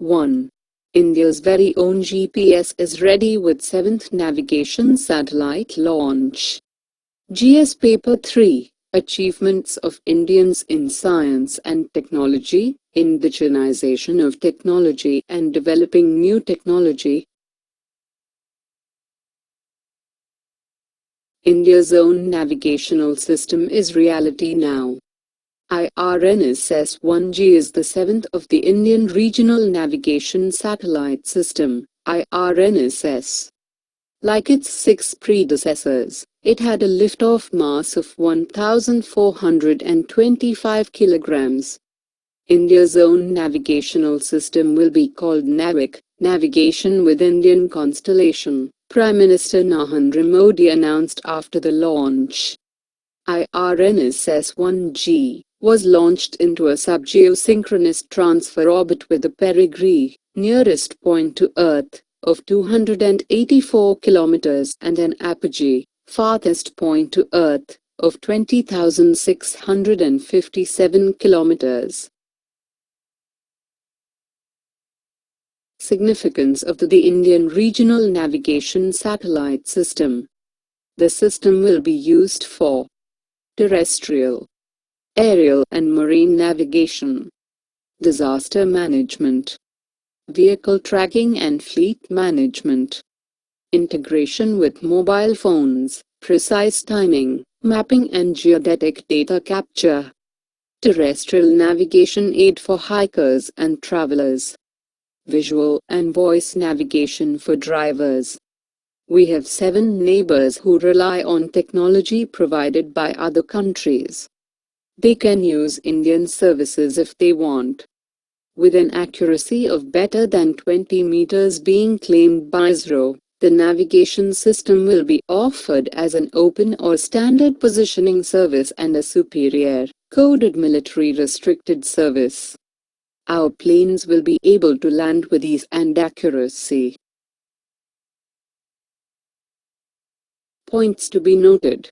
1. India's very own GPS is ready with 7th navigation satellite launch. GS Paper 3. Achievements of Indians in Science and Technology, Indigenization of Technology and Developing New Technology. India's own navigational system is reality now. IRNSS-1G is the 7th of the Indian Regional Navigation Satellite System, IRNSS. Like its 6 predecessors, it had a lift-off mass of 1,425 kilograms. India's own navigational system will be called NAVIC, Navigation with Indian Constellation, Prime Minister Narendra Modi announced after the launch. IRNSS-1G was launched into a subgeosynchronous transfer orbit with a perigee, nearest point to Earth, of 284 kilometers and an apogee, farthest point to Earth, of 20,657 kilometers. Significance of the Indian Regional Navigation Satellite System. The system will be used for terrestrial, aerial and marine navigation, disaster management, vehicle tracking and fleet management, integration with mobile phones, precise timing, mapping and geodetic data capture, terrestrial navigation aid for hikers and travelers, visual and voice navigation for drivers. We have 7 neighbors who rely on technology provided by other countries. They can use Indian services if they want. With an accuracy of better than 20 meters being claimed by ISRO, the navigation system will be offered as an open or standard positioning service and a superior, coded military restricted service. Our planes will be able to land with ease and accuracy. Points to be noted.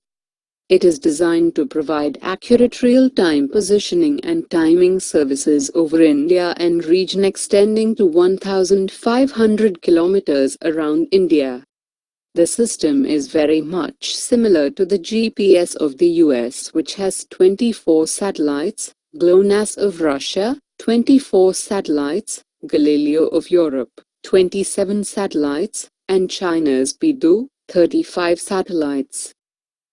It is designed to provide accurate real-time positioning and timing services over India and region extending to 1,500 kilometers around India. The system is very much similar to the GPS of the US, which has 24 satellites, GLONASS of Russia, 24 satellites, Galileo of Europe, 27 satellites, and China's Beidou, 35 satellites.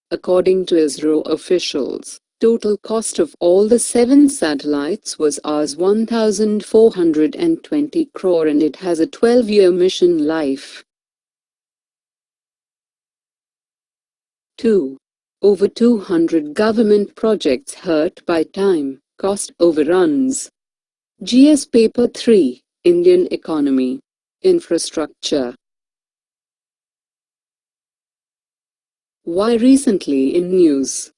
According to ISRO officials, total cost of all the 7 satellites was Rs 1,420 crore and it has a 12-year mission life. 2. Over 200 government projects hurt by time, cost overruns. GS Paper 3, Indian Economy, Infrastructure. Why recently in news?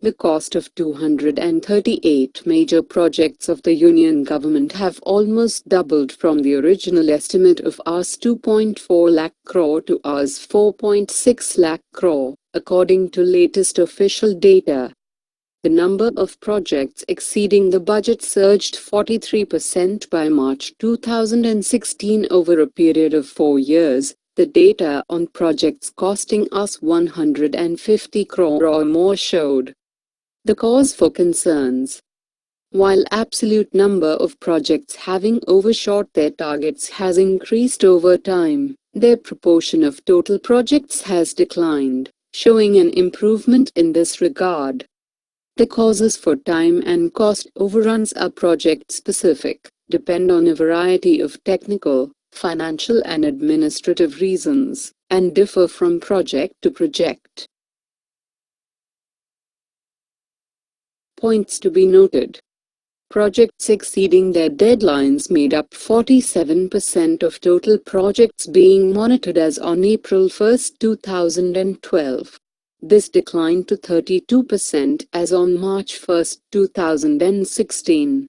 The cost of 238 major projects of the Union government have almost doubled from the original estimate of Rs 2.4 lakh crore to Rs 4.6 lakh crore, according to latest official data. The number of projects exceeding the budget surged 43% by March 2016 over a period of 4 years. The data on projects costing us 150 crore or more showed the cause for concerns. While absolute number of projects having overshot their targets has increased over time, their proportion of total projects has declined, showing an improvement in this regard. The causes for time and cost overruns are project-specific, depend on a variety of technical, financial and administrative reasons, and differ from project to project. Points to be noted. Projects exceeding their deadlines made up 47% of total projects being monitored as on April 1, 2012. This declined to 32% as on March 1, 2016.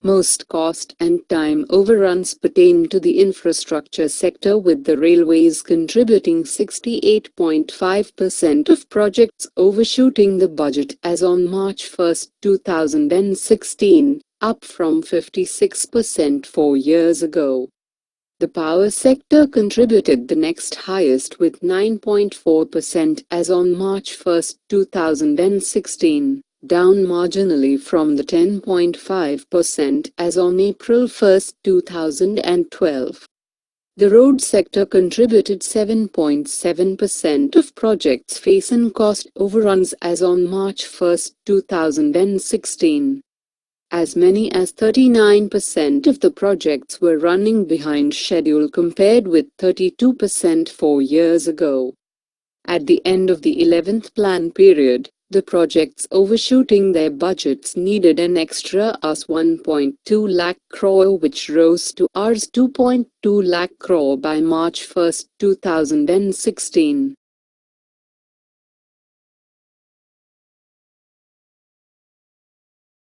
Most cost and time overruns pertain to the infrastructure sector, with the railways contributing 68.5% of projects overshooting the budget as on March 1, 2016. up from 56% 4 years ago. The power sector contributed the next highest with 9.4% as on March 1, 2016, down marginally from the 10.5% as on April 1, 2012. The road sector contributed 7.7% of projects facing cost overruns as on March 1, 2016. As many as 39% of the projects were running behind schedule compared with 32% 4 years ago. At the end of the 11th plan period, the projects overshooting their budgets needed an extra Rs 1.2 lakh crore, which rose to Rs 2.2 lakh crore by March 1, 2016.